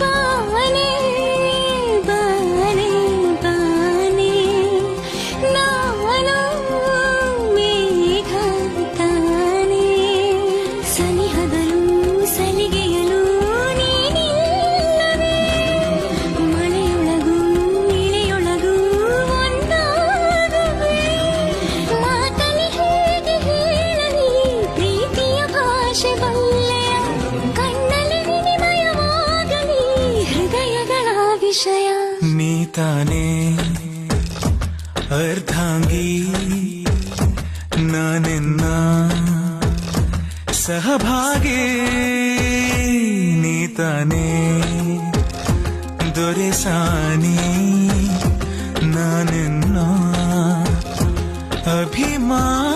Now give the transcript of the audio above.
ಬಾನೆ ಬಾನೆ ಬಾನೆ ನಾನು ಮೇಘ ತಾನೆ ಸನಿಹದಲ್ಲೂ ಸಲಿಗೆಯಲು ನೀನಿಲ್ಲವೇ ಮಳೆಯೊಳಗೂ ಇಳೆಯೊಳಗೂ ಒಂದಾಗುವೆ ಮಾತಲಿ ಹೇಗೆ ಹೇಳಲಿ ಪ್ರೀತಿಯ ಭಾಷೆ ಬಲ್ಲೆಯ ಕಣ್ಣಲ್ಲಿ ವಿನಿಮಯವಾಗಲಿ ಹೃದಯಗಳ ವಿಷಯ ನೀ ತಾನೇ ಅರ್ಧಾಂಗಿ ನಾನೆನ್ನ ಸಹಭಾಗಿ ನೀ ತಾನೇ ದೊರೆಸಾನಿ ನಾನೆನ್ನ ಅಭಿಮಾನಿ